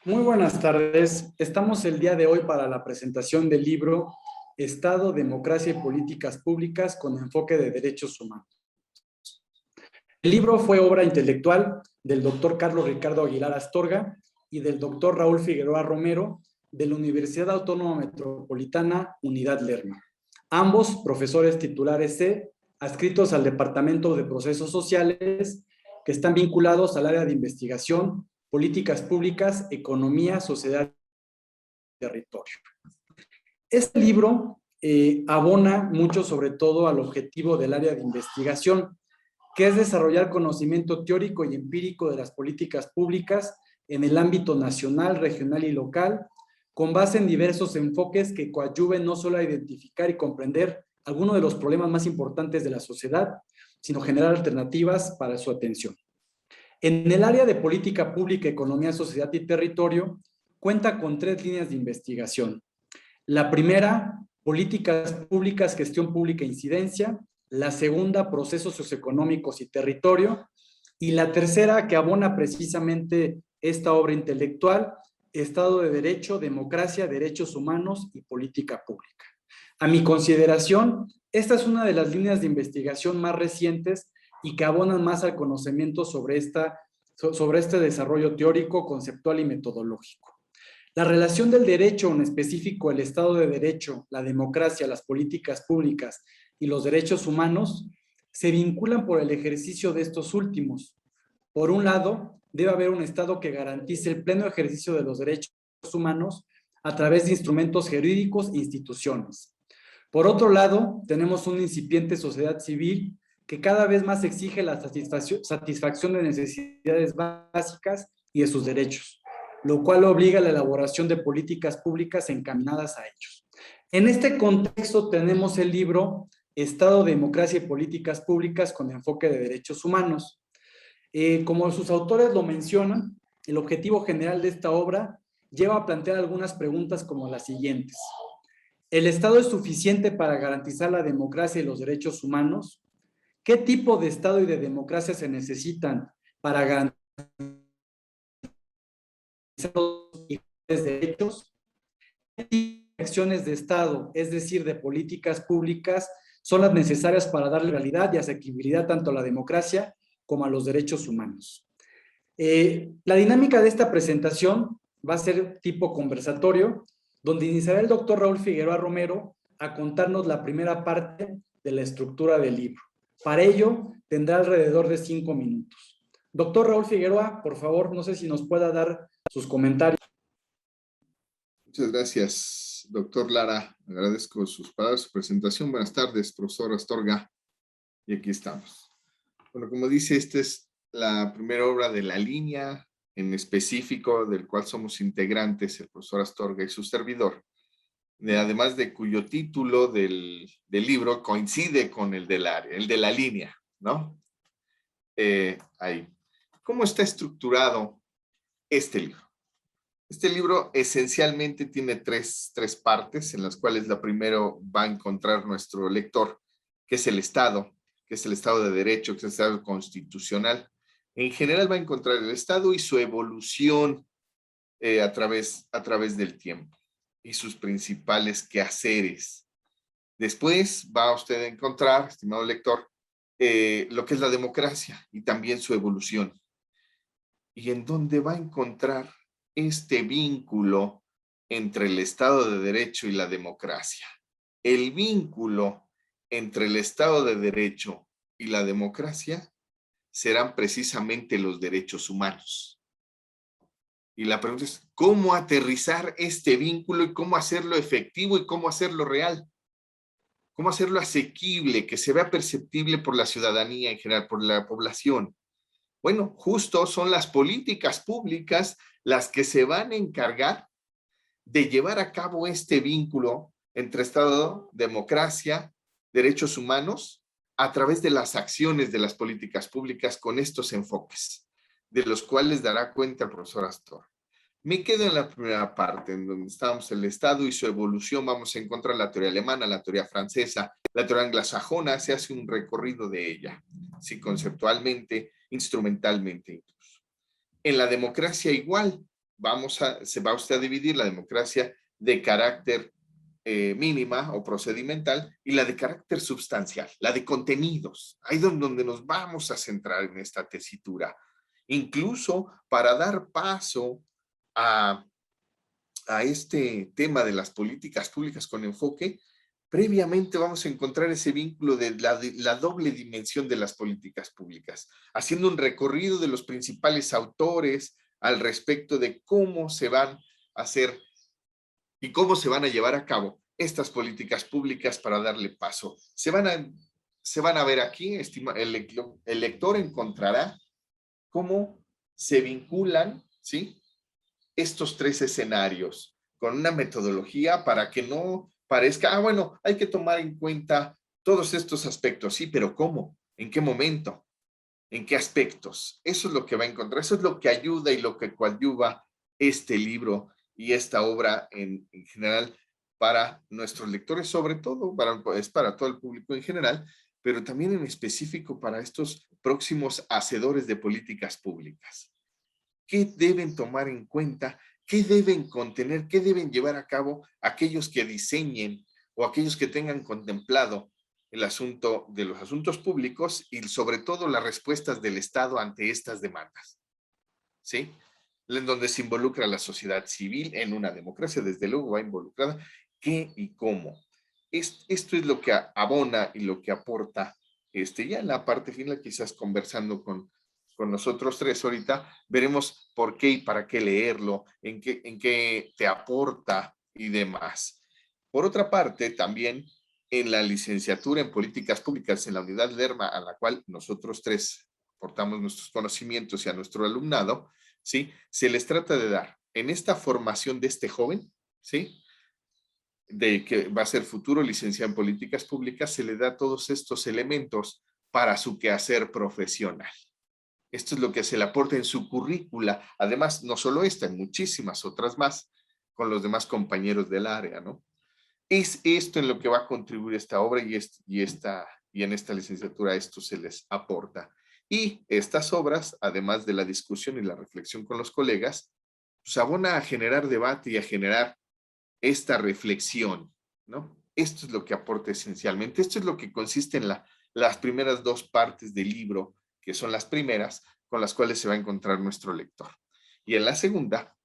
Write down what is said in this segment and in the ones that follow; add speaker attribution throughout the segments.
Speaker 1: Muy buenas tardes. Estamos el día de hoy para la presentación del libro Estado, Democracia y Políticas Públicas con enfoque de derechos humanos. El libro fue obra intelectual del doctor Carlos Ricardo Aguilar Astorga y del doctor Raúl Figueroa Romero de la Universidad Autónoma Metropolitana Unidad Lerma. Ambos profesores titulares adscritos al Departamento de Procesos Sociales, que están vinculados al área de investigación, políticas públicas, economía, sociedad y territorio. Este libro abona mucho sobre todo al objetivo del área de investigación, que es desarrollar conocimiento teórico y empírico de las políticas públicas en el ámbito nacional, regional y local, con base en diversos enfoques que coadyuven no solo a identificar y comprender algunos de los problemas más importantes de la sociedad, sino generar alternativas para su atención. En el área de política pública, economía, sociedad y territorio, cuenta con 3 líneas de investigación. La primera, políticas públicas, gestión pública e incidencia. La segunda, procesos socioeconómicos y territorio. Y la tercera, que abona precisamente esta obra intelectual, Estado de Derecho, democracia, derechos humanos y política pública. A mi consideración, esta es una de las líneas de investigación más recientes y que abonan más al conocimiento sobre este desarrollo teórico, conceptual y metodológico. La relación del derecho, en específico el Estado de Derecho, la democracia, las políticas públicas y los derechos humanos, se vinculan por el ejercicio de estos últimos. Por un lado, debe haber un Estado que garantice el pleno ejercicio de los derechos humanos a través de instrumentos jurídicos e instituciones. Por otro lado, tenemos una incipiente sociedad civil que cada vez más exige la satisfacción de necesidades básicas y de sus derechos, lo cual obliga a la elaboración de políticas públicas encaminadas a ellos. En este contexto tenemos el libro Estado, Democracia y Políticas Públicas con enfoque de derechos humanos. Como sus autores lo mencionan, el objetivo general de esta obra lleva a plantear algunas preguntas como las siguientes. ¿El Estado es suficiente para garantizar la democracia y los derechos humanos? ¿Qué tipo de Estado y de democracia se necesitan para garantizar los derechos? ¿Qué tipo de acciones de Estado, es decir, de políticas públicas, son las necesarias para darle realidad y asequibilidad tanto a la democracia como a los derechos humanos? La dinámica de esta presentación va a ser tipo conversatorio, donde iniciará el doctor Raúl Figueroa Romero a contarnos la primera parte de la estructura del libro. Para ello, tendrá alrededor de 5 minutos. Doctor Raúl Figueroa, por favor, no sé si nos pueda dar sus comentarios.
Speaker 2: Muchas gracias, doctor Lara. Agradezco sus palabras, su presentación. Buenas tardes, profesor Astorga. Y aquí estamos. Bueno, como dice, esta es la primera obra de la línea en específico del cual somos integrantes, el profesor Astorga y su servidor. Además de cuyo título del libro coincide con el del área, el de la línea, ¿no? Ahí. ¿Cómo está estructurado este libro? Este libro esencialmente tiene tres partes, en las cuales la primera va a encontrar nuestro lector, que es el Estado de Derecho, que es el Estado constitucional. En general va a encontrar el Estado y su evolución a través del tiempo y sus principales quehaceres. Después va usted a encontrar, estimado lector, lo que es la democracia y también su evolución. Y en donde va a encontrar este vínculo entre el Estado de Derecho y la democracia. El vínculo entre el Estado de Derecho y la democracia serán precisamente los derechos humanos. Y la pregunta es, ¿cómo aterrizar este vínculo y cómo hacerlo efectivo y cómo hacerlo real? ¿Cómo hacerlo asequible, que se vea perceptible por la ciudadanía en general, por la población? Bueno, justo son las políticas públicas las que se van a encargar de llevar a cabo este vínculo entre Estado, democracia, derechos humanos, a través de las acciones de las políticas públicas con estos enfoques, de los cuales dará cuenta el profesor Astor. Me quedo en la primera parte, en donde estábamos el Estado y su evolución. Vamos a encontrar la teoría alemana, la teoría francesa, la teoría anglosajona. Se hace un recorrido de ella, sí, conceptualmente, instrumentalmente incluso. En la democracia igual, se va usted a dividir la democracia de carácter mínima o procedimental y la de carácter sustancial, la de contenidos. Ahí es donde nos vamos a centrar en esta tesitura. Incluso para dar paso a, a este tema de las políticas públicas con enfoque, previamente vamos a encontrar ese vínculo de la doble dimensión de las políticas públicas, haciendo un recorrido de los principales autores al respecto de cómo se van a hacer y cómo se van a llevar a cabo estas políticas públicas para darle paso. Se van a ver aquí, el lector encontrará cómo se vinculan, ¿sí?, estos tres escenarios con una metodología para que no parezca, bueno, hay que tomar en cuenta todos estos aspectos, sí, pero ¿cómo? ¿En qué momento? ¿En qué aspectos? Eso es lo que va a encontrar, eso es lo que ayuda y lo que coadyuva este libro y esta obra en general para nuestros lectores, sobre todo, es para todo el público en general, pero también en específico para estos próximos hacedores de políticas públicas. ¿Qué deben tomar en cuenta? ¿Qué deben contener? ¿Qué deben llevar a cabo aquellos que diseñen o aquellos que tengan contemplado el asunto de los asuntos públicos y sobre todo las respuestas del Estado ante estas demandas? ¿Sí? En donde se involucra la sociedad civil en una democracia, desde luego va involucrada. ¿Qué y cómo? Esto es lo que abona y lo que aporta ya en la parte final, quizás conversando con nosotros tres ahorita, veremos por qué y para qué leerlo, en qué te aporta y demás. Por otra parte, también en la licenciatura en políticas públicas en la unidad Lerma, a la cual nosotros tres aportamos nuestros conocimientos y a nuestro alumnado, ¿sí? Se les trata de dar en esta formación de este joven, ¿sí?, de que va a ser futuro licenciado en políticas públicas, se le da todos estos elementos para su quehacer profesional. Esto es lo que se le aporta en su currícula. Además, no solo esta, en muchísimas otras más, con los demás compañeros del área, ¿no? Es esto en lo que va a contribuir esta obra y en esta licenciatura esto se les aporta. Y estas obras, además de la discusión y la reflexión con los colegas, pues abona a generar debate y a generar esta reflexión, ¿no? Esto es lo que aporta esencialmente. Esto es lo que consiste en las primeras dos partes del libro, que son las primeras con las cuales se va a encontrar nuestro lector. Y en la segunda,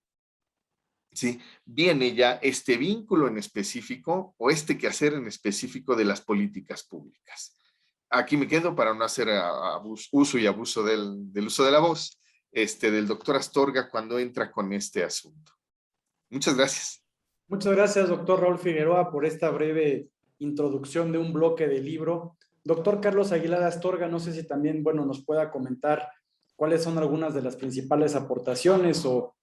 Speaker 2: ¿sí?, viene ya este vínculo en específico o este quehacer en específico de las políticas públicas. Aquí me quedo para no hacer uso y abuso del uso de la voz, del doctor Astorga cuando entra con este asunto. Muchas gracias.
Speaker 1: Muchas gracias, doctor Raúl Figueroa, por esta breve introducción de un bloque del libro. Doctor Carlos Aguilar Astorga, no sé si también, bueno, nos pueda comentar cuáles son algunas de las principales aportaciones o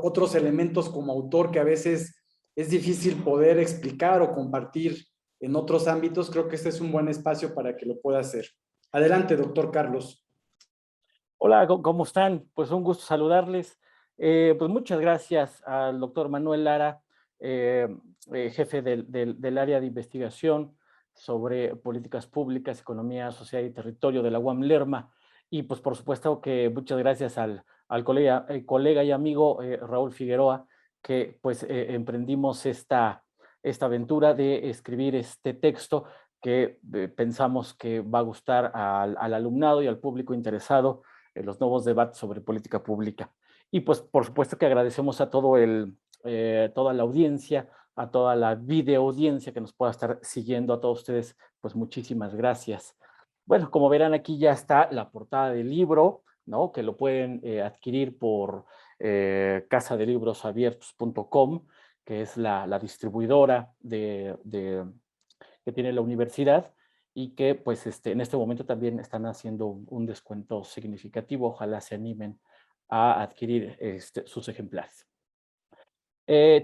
Speaker 1: otros elementos como autor que a veces es difícil poder explicar o compartir en otros ámbitos. Creo que este es un buen espacio para que lo pueda hacer. Adelante, doctor Carlos.
Speaker 3: Hola, ¿cómo están? Pues un gusto saludarles. Pues muchas gracias al doctor Manuel Lara, jefe del área de investigación sobre políticas públicas, economía, sociedad y territorio de la UAM Lerma. Y pues por supuesto que muchas gracias al colega y amigo Raúl Figueroa, que pues emprendimos esta aventura de escribir este texto que pensamos que va a gustar al alumnado y al público interesado en los nuevos debates sobre política pública. Y pues por supuesto que agradecemos a toda la audiencia, a toda la videoaudiencia que nos pueda estar siguiendo, a todos ustedes, pues muchísimas gracias. Bueno, como verán aquí ya está la portada del libro, ¿no?, que lo pueden adquirir por casadelibros.abiertos.com, que es la distribuidora que tiene la universidad, y que pues en este momento también están haciendo un descuento significativo. Ojalá se animen a adquirir sus ejemplares.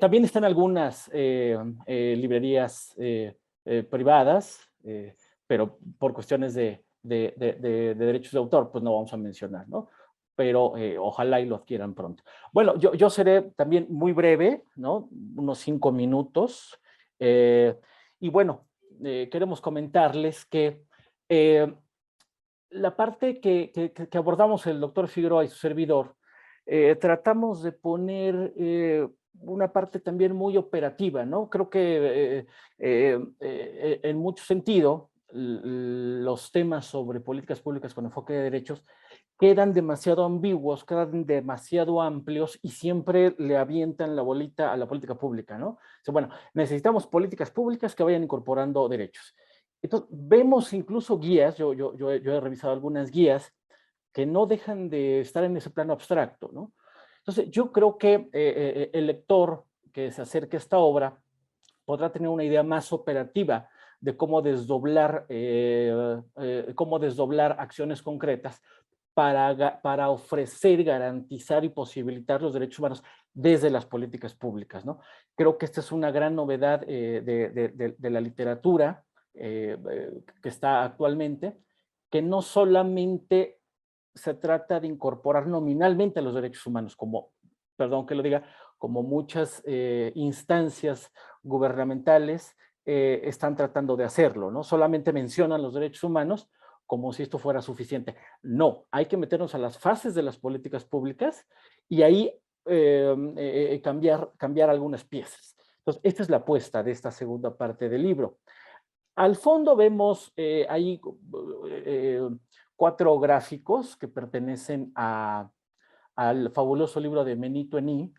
Speaker 3: También están algunas librerías privadas, pero por cuestiones de derechos de autor, pues no vamos a mencionar, ¿no? pero ojalá y lo adquieran pronto. Bueno, yo seré también muy breve, ¿no? Unos 5 minutos. Y bueno, queremos comentarles que la parte que abordamos el doctor Figueroa y su servidor, tratamos de poner una parte también muy operativa, ¿no? Creo que en mucho sentido los temas sobre políticas públicas con enfoque de derechos quedan demasiado ambiguos, quedan demasiado amplios y siempre le avientan la bolita a la política pública, ¿no? O sea, bueno, necesitamos políticas públicas que vayan incorporando derechos. Entonces, vemos incluso guías, yo he revisado algunas guías que no dejan de estar en ese plano abstracto, ¿no? Entonces, yo creo que el lector que se acerque a esta obra podrá tener una idea más operativa de cómo desdoblar acciones concretas para ofrecer, garantizar y posibilitar los derechos humanos desde las políticas públicas, ¿no? Creo que esta es una gran novedad de la literatura que está actualmente, que no solamente se trata de incorporar nominalmente a los derechos humanos, como, perdón que lo diga, como muchas instancias gubernamentales están tratando de hacerlo, ¿no? Solamente mencionan los derechos humanos como si esto fuera suficiente. No, hay que meternos a las fases de las políticas públicas y ahí cambiar algunas piezas. Entonces, esta es la apuesta de esta segunda parte del libro. Al fondo vemos ahí 4 gráficos que pertenecen al fabuloso libro de Menito-Enis,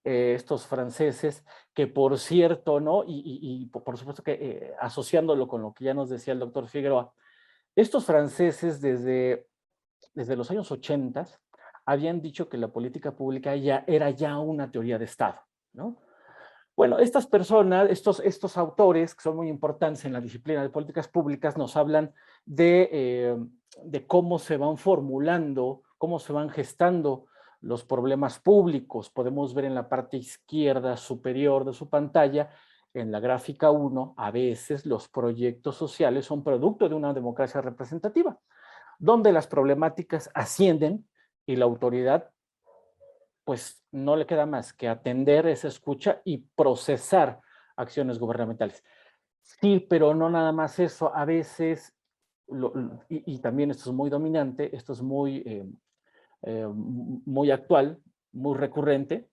Speaker 3: estos franceses, que por cierto, ¿no? Y por supuesto que asociándolo con lo que ya nos decía el doctor Figueroa, estos franceses desde los años 80 habían dicho que la política pública era ya una teoría de Estado, ¿no? Bueno, estas personas, estos autores que son muy importantes en la disciplina de políticas públicas nos hablan de cómo se van formulando, cómo se van gestando los problemas públicos. Podemos ver en la parte izquierda superior de su pantalla, en la gráfica 1, a veces los proyectos sociales son producto de una democracia representativa, donde las problemáticas ascienden y la autoridad pues no le queda más que atender esa escucha y procesar acciones gubernamentales. Sí, pero no nada más eso, a veces, y también esto es muy dominante, esto es muy actual, muy recurrente,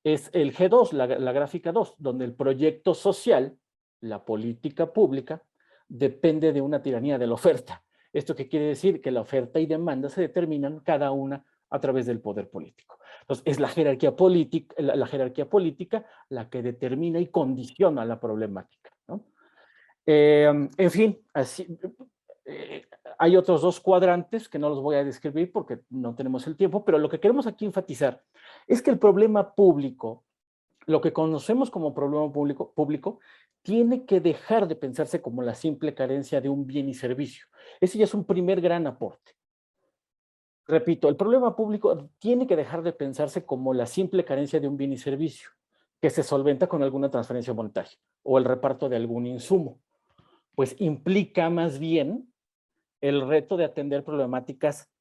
Speaker 3: es el G2, la gráfica 2, donde el proyecto social, la política pública, depende de una tiranía de la oferta. ¿Esto qué quiere decir? Que la oferta y demanda se determinan cada una a través del poder político. Entonces, es la jerarquía política la que determina y condiciona la problemática, ¿no? En fin, así, hay otros 2 cuadrantes que no los voy a describir porque no tenemos el tiempo, pero lo que queremos aquí enfatizar es que el problema público, lo que conocemos como problema público, tiene que dejar de pensarse como la simple carencia de un bien y servicio. Ese ya es un primer gran aporte. Repito, el problema público tiene que dejar de pensarse como la simple carencia de un bien y servicio, que se solventa con alguna transferencia monetaria o el reparto de algún insumo. Pues implica más bien el reto de atender problemáticas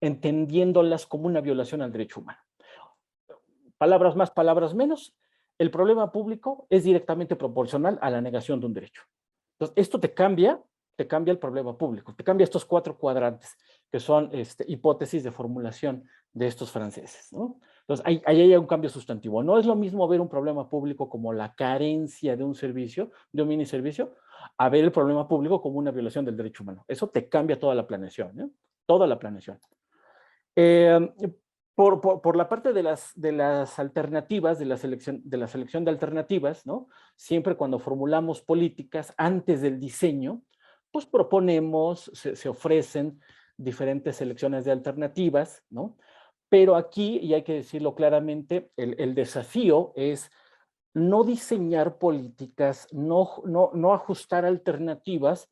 Speaker 3: entendiéndolas como una violación al derecho humano. Palabras más, palabras menos, el problema público es directamente proporcional a la negación de un derecho. Entonces, esto te cambia el problema público, te cambia estos 4 cuadrantes, que son hipótesis de formulación de estos franceses, ¿no? Entonces, ahí hay un cambio sustantivo. No es lo mismo ver un problema público como la carencia de un servicio, de un mini servicio, a ver el problema público como una violación del derecho humano. Eso te cambia toda la planeación, ¿eh? Toda la planeación. Por la parte de las alternativas, de la selección de alternativas, ¿no? Siempre cuando formulamos políticas antes del diseño, pues proponemos, se ofrecen diferentes selecciones de alternativas, ¿no? Pero aquí, y hay que decirlo claramente, el desafío es no diseñar políticas, no ajustar alternativas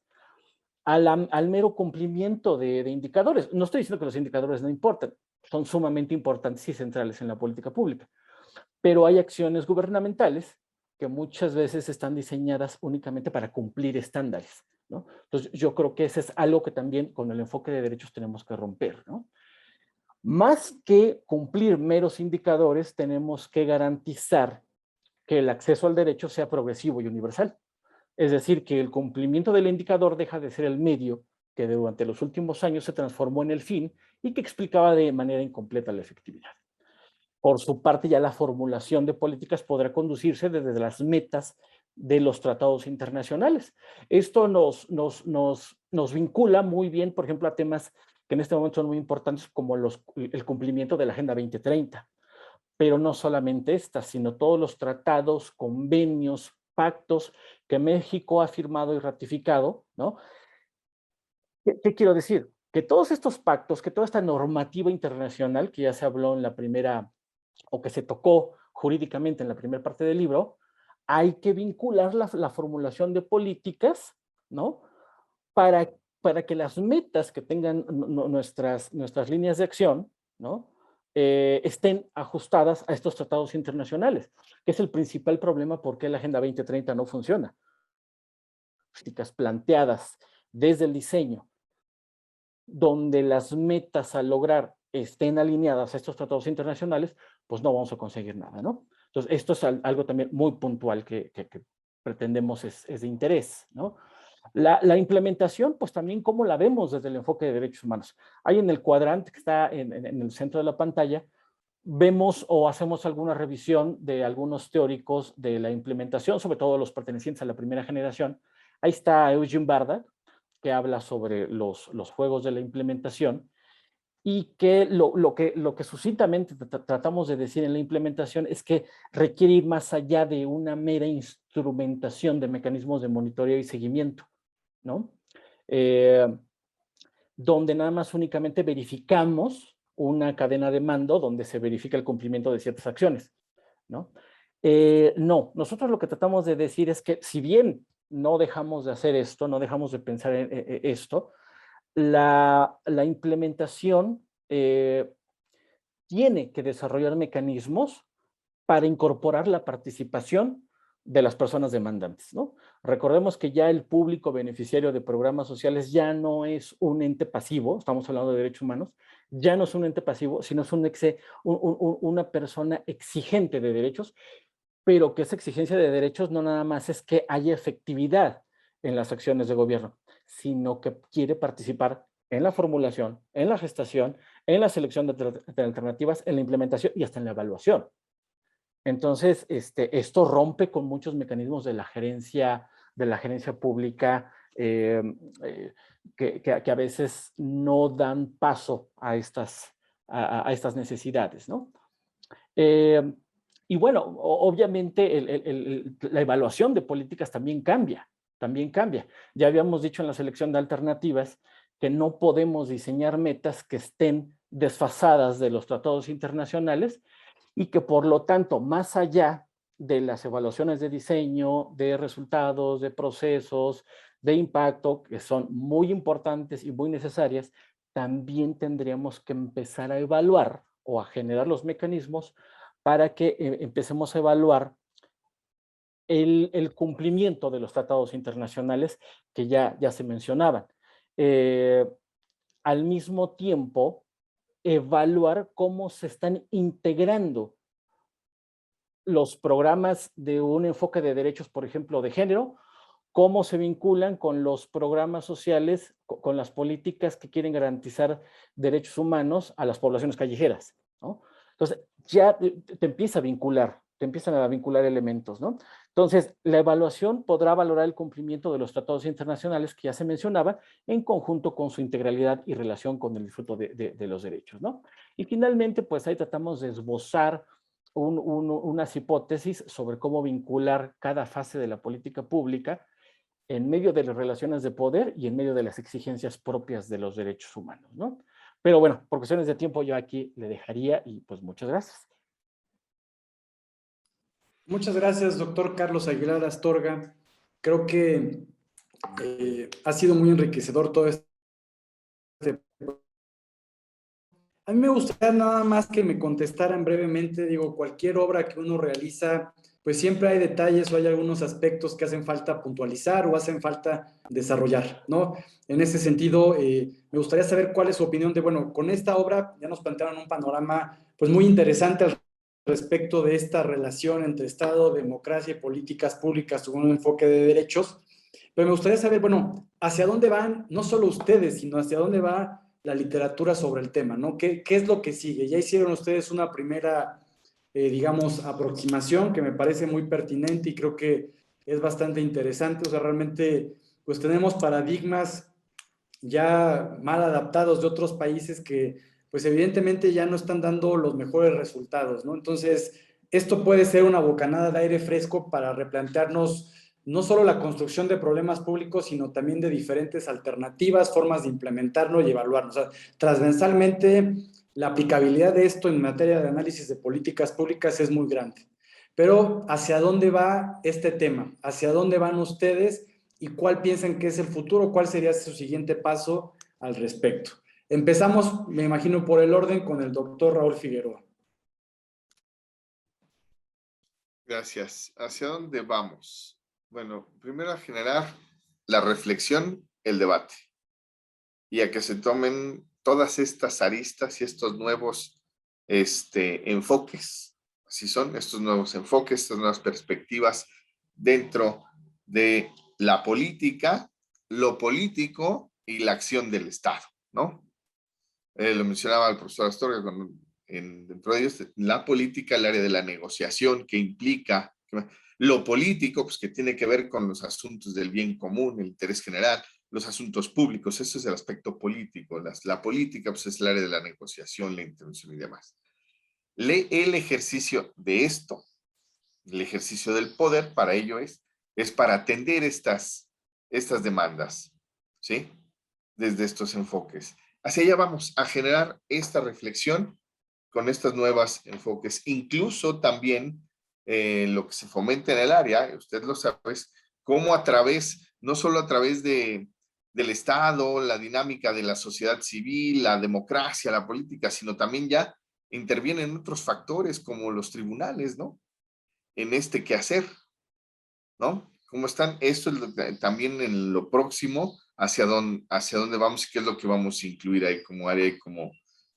Speaker 3: al mero cumplimiento de indicadores. No estoy diciendo que los indicadores no importan, son sumamente importantes y centrales en la política pública, pero hay acciones gubernamentales que muchas veces están diseñadas únicamente para cumplir estándares, ¿no? Entonces, yo creo que ese es algo que también con el enfoque de derechos tenemos que romper, ¿no? Más que cumplir meros indicadores, tenemos que garantizar que el acceso al derecho sea progresivo y universal. Es decir, que el cumplimiento del indicador deja de ser el medio que durante los últimos años se transformó en el fin y que explicaba de manera incompleta la efectividad. Por su parte, ya la formulación de políticas podrá conducirse desde las metas de los tratados internacionales. Esto nos vincula muy bien, por ejemplo, a temas que en este momento son muy importantes como el cumplimiento de la Agenda 2030. Pero no solamente estas, sino todos los tratados, convenios, pactos que México ha firmado y ratificado, ¿no? ¿Qué quiero decir? Que todos estos pactos, que toda esta normativa internacional que ya se habló en la primera, o que se tocó jurídicamente en la primera parte del libro, hay que vincular la formulación de políticas, ¿no? Para que las metas que tengan nuestras líneas de acción, ¿no? Estén ajustadas a estos tratados internacionales, que es el principal problema por qué la Agenda 2030 no funciona. Políticas planteadas desde el diseño, donde las metas a lograr estén alineadas a estos tratados internacionales, pues no vamos a conseguir nada, ¿no? Entonces, esto es algo también muy puntual que pretendemos es de interés, ¿no? La implementación, pues también cómo la vemos desde el enfoque de derechos humanos. Ahí en el cuadrante que está en el centro de la pantalla, vemos o hacemos alguna revisión de algunos teóricos de la implementación, sobre todo los pertenecientes a la primera generación. Ahí está Eugene Barda, que habla sobre los juegos de la implementación, y que lo que sucintamente tratamos de decir en la implementación es que requiere ir más allá de una mera instrumentación de mecanismos de monitoreo y seguimiento, ¿no? Donde nada más únicamente verificamos una cadena de mando donde se verifica el cumplimiento de ciertas acciones, ¿no? No, nosotros lo que tratamos de decir es que si bien no dejamos de hacer esto, no dejamos de pensar en esto, la implementación tiene que desarrollar mecanismos para incorporar la participación de las personas demandantes, ¿no? Recordemos que ya el público beneficiario de programas sociales ya no es un ente pasivo, estamos hablando de derechos humanos, ya no es un ente pasivo, sino es una persona exigente de derechos, pero que esa exigencia de derechos no nada más es que haya efectividad en las acciones de gobierno, sino que quiere participar en la formulación, en la gestación, en la selección de alternativas, en la implementación y hasta en la evaluación. Entonces, esto rompe con muchos mecanismos de la gerencia pública que a veces no dan paso a estas necesidades, ¿no? Y bueno, obviamente la evaluación de políticas también cambia, Ya habíamos dicho en la selección de alternativas que no podemos diseñar metas que estén desfasadas de los tratados internacionales y que por lo tanto, más allá de las evaluaciones de diseño, de resultados, de procesos, de impacto, que son muy importantes y muy necesarias, también tendríamos que empezar a evaluar o a generar los mecanismos para que empecemos a evaluar el cumplimiento de los tratados internacionales que ya se mencionaban. Al mismo tiempo, evaluar cómo se están integrando los programas de un enfoque de derechos, por ejemplo, de género, cómo se vinculan con los programas sociales, con las políticas que quieren garantizar derechos humanos a las poblaciones callejeras, ¿no? Entonces, ya te empiezan a vincular elementos, ¿no? Entonces, la evaluación podrá valorar el cumplimiento de los tratados internacionales que ya se mencionaba en conjunto con su integralidad y relación con el disfruto de los derechos, ¿no? Y finalmente, pues ahí tratamos de esbozar unas hipótesis sobre cómo vincular cada fase de la política pública en medio de las relaciones de poder y en medio de las exigencias propias de los derechos humanos, ¿no? Pero bueno, por cuestiones de tiempo yo aquí le dejaría y pues muchas gracias.
Speaker 1: Muchas gracias, doctor Carlos Aguilar Astorga. Creo que ha sido muy enriquecedor todo este. A mí me gustaría nada más que me contestaran brevemente, digo, cualquier obra que uno realiza, pues siempre hay detalles o hay algunos aspectos que hacen falta puntualizar o hacen falta desarrollar, ¿no? En ese sentido, me gustaría saber cuál es su opinión de, bueno, con esta obra ya nos plantearon un panorama pues muy interesante al respecto de esta relación entre Estado, democracia y políticas públicas según un enfoque de derechos, pero me gustaría saber, bueno, hacia dónde van no solo ustedes, sino hacia dónde va la literatura sobre el tema, ¿no? ¿Qué es lo que sigue? Ya hicieron ustedes una primera, digamos, aproximación que me parece muy pertinente y creo que es bastante interesante. O sea, realmente, pues tenemos paradigmas ya mal adaptados de otros países que, pues evidentemente ya no están dando los mejores resultados, ¿no? Entonces, esto puede ser una bocanada de aire fresco para replantearnos no solo la construcción de problemas públicos, sino también de diferentes alternativas, formas de implementarlo y evaluarlo. O sea, transversalmente, la aplicabilidad de esto en materia de análisis de políticas públicas es muy grande. Pero, ¿hacia dónde va este tema? ¿Hacia dónde van ustedes? ¿Y cuál piensan que es el futuro? ¿Cuál sería su siguiente paso al respecto? Empezamos, me imagino, por el orden con el doctor Raúl Figueroa.
Speaker 2: Gracias. ¿Hacia dónde vamos? Bueno, primero a generar la reflexión, el debate, y a que se tomen todas estas aristas y estos nuevos enfoques. Así son, estos nuevos enfoques, estas nuevas perspectivas dentro de la política, lo político y la acción del Estado, ¿no? Lo mencionaba el profesor Astorga, dentro de ellos, la política, el área de la negociación, que implica lo político, pues que tiene que ver con los asuntos del bien común, el interés general, los asuntos públicos, eso es el aspecto político. La política, pues es el área de la negociación, la intervención y demás. El ejercicio de esto, el ejercicio del poder, para ello es para atender estas demandas, ¿sí? Desde estos enfoques. Hacia allá vamos, a generar esta reflexión con estos nuevos enfoques. Incluso también lo que se fomenta en el área, usted lo sabe, es cómo a través, no solo a través del Estado, la dinámica de la sociedad civil, la democracia, la política, sino también ya intervienen otros factores como los tribunales, ¿no? En este quehacer, ¿no? ¿Cómo están? Esto es también en lo próximo, hacia dónde vamos y qué es lo que vamos a incluir ahí como área y como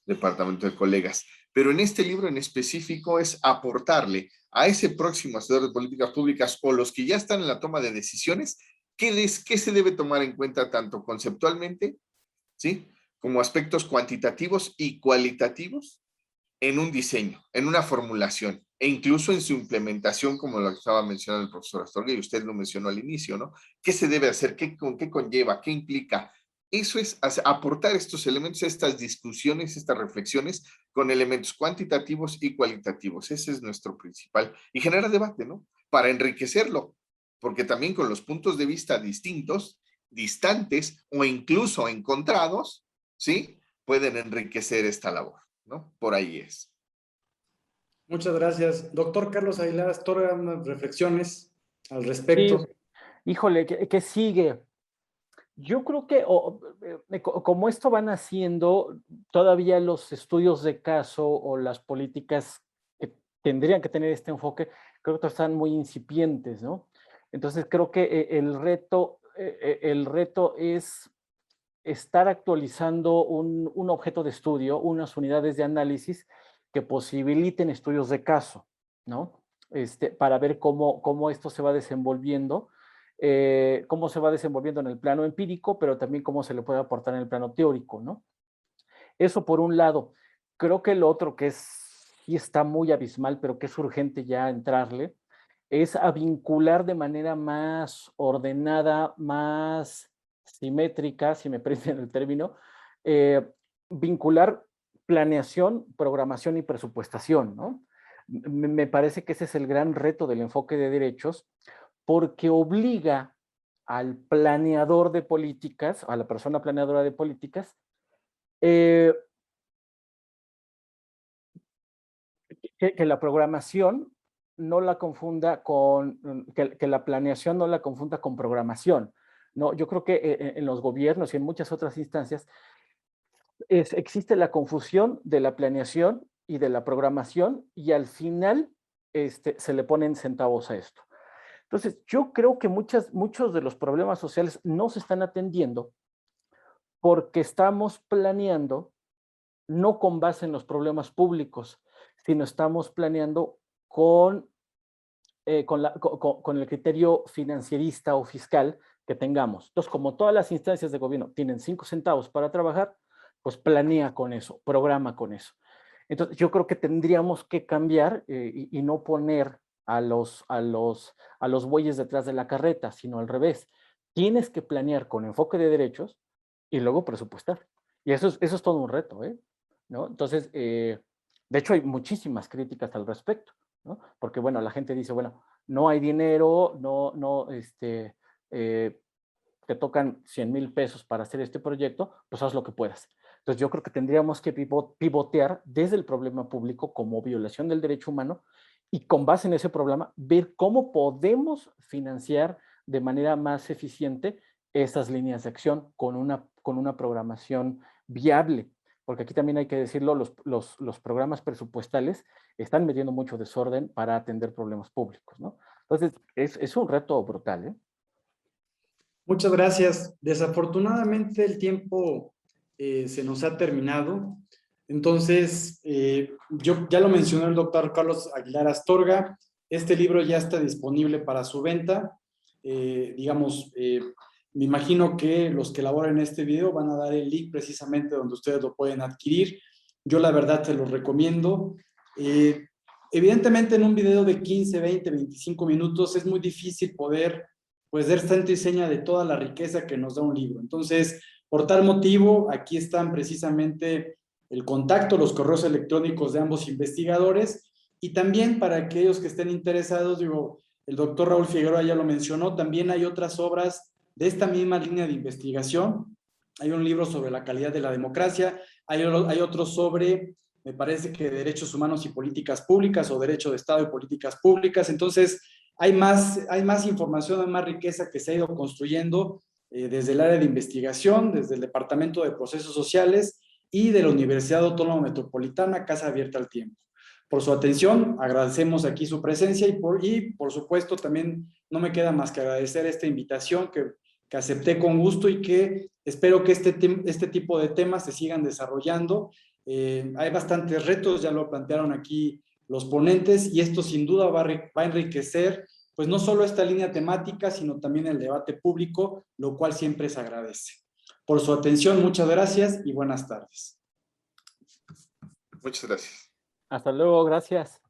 Speaker 2: departamento de colegas. Pero en este libro en específico es aportarle a ese próximo hacedor de políticas públicas o los que ya están en la toma de decisiones, qué se debe tomar en cuenta tanto conceptualmente, ¿sí? Como aspectos cuantitativos y cualitativos en un diseño, en una formulación, e incluso en su implementación, como lo estaba mencionando el profesor Astorga, y usted lo mencionó al inicio, ¿no? ¿Qué se debe hacer? ¿Qué conlleva? ¿Qué implica? Eso es aportar estos elementos, estas discusiones, estas reflexiones con elementos cuantitativos y cualitativos. Ese es nuestro principal. Y genera debate, ¿no? Para enriquecerlo, porque también con los puntos de vista distintos, distantes o incluso encontrados, ¿sí? Pueden enriquecer esta labor, ¿no? Por ahí es.
Speaker 1: Muchas gracias. Doctor Carlos Aguilar Astorga, unas reflexiones al
Speaker 3: Sí,
Speaker 1: respecto.
Speaker 3: híjole, ¿qué sigue? Yo creo que como esto van haciendo, todavía los estudios de caso o las políticas que tendrían que tener este enfoque, creo que están muy incipientes, ¿no? Entonces creo que el reto es estar actualizando un objeto de estudio, unas unidades de análisis que posibiliten estudios de caso, ¿no? Para ver cómo esto se va desenvolviendo, cómo se va desenvolviendo en el plano empírico, pero también cómo se le puede aportar en el plano teórico, ¿no? Eso por un lado. Creo que el otro que sí está muy abismal, pero que es urgente ya entrarle, es a vincular de manera más ordenada, más simétrica, si me permiten el término, vincular planeación, programación y presupuestación, ¿no? Me parece que ese es el gran reto del enfoque de derechos, porque obliga al planeador de políticas, a la persona planeadora de políticas, eh, que la programación no la confunda que la planeación no la confunda con programación. No, yo creo que en los gobiernos y en muchas otras instancias existe la confusión de la planeación y de la programación y al final se le ponen centavos a esto. Entonces, yo creo que muchos de los problemas sociales no se están atendiendo porque estamos planeando no con base en los problemas públicos, sino estamos planeando con el criterio financierista o fiscal que tengamos. Entonces, como todas las instancias de gobierno tienen 5 centavos para trabajar, pues planea con eso, programa con eso. Entonces, yo creo que tendríamos que cambiar y no poner a los bueyes detrás de la carreta, sino al revés. Tienes que planear con enfoque de derechos y luego presupuestar. Y eso es todo un reto, ¿no? Entonces, de hecho, hay muchísimas críticas al respecto, ¿no? Porque, bueno, la gente dice, bueno, no hay dinero, te tocan 100,000 pesos para hacer este proyecto, pues haz lo que puedas. Entonces, yo creo que tendríamos que pivotear desde el problema público como violación del derecho humano y con base en ese problema, ver cómo podemos financiar de manera más eficiente esas líneas de acción con una programación viable. Porque aquí también hay que decirlo, los programas presupuestales están metiendo mucho desorden para atender problemas públicos, ¿no? Entonces, es un reto brutal, ¿eh?
Speaker 1: Muchas gracias. Desafortunadamente el tiempo se nos ha terminado. Entonces, yo ya lo mencionó el doctor Carlos Aguilar Astorga. Este libro ya está disponible para su venta. Me imagino que los que elaboren este video van a dar el link precisamente donde ustedes lo pueden adquirir. Yo la verdad se los recomiendo. Evidentemente en un video de 15, 20, 25 minutos es muy difícil poder pues dar tanta y seña de toda la riqueza que nos da un libro. Entonces, por tal motivo, aquí están precisamente el contacto, los correos electrónicos de ambos investigadores, y también para aquellos que estén interesados, digo, el doctor Raúl Figueroa ya lo mencionó, también hay otras obras de esta misma línea de investigación. Hay un libro sobre la calidad de la democracia, hay otro sobre, me parece que derechos humanos y políticas públicas, o derecho de Estado y políticas públicas. Entonces, hay más información, hay más riqueza que se ha ido construyendo desde el área de investigación, desde el Departamento de Procesos Sociales y de la Universidad Autónoma Metropolitana, Casa Abierta al Tiempo. Por su atención, agradecemos aquí su presencia y por supuesto también no me queda más que agradecer esta invitación que acepté con gusto y que espero que este tipo de temas se sigan desarrollando. Hay bastantes retos, ya lo plantearon aquí los ponentes, y esto sin duda va a enriquecer pues no solo esta línea temática, sino también el debate público, lo cual siempre se agradece. Por su atención, muchas gracias y buenas tardes.
Speaker 2: Muchas gracias.
Speaker 3: Hasta luego, gracias.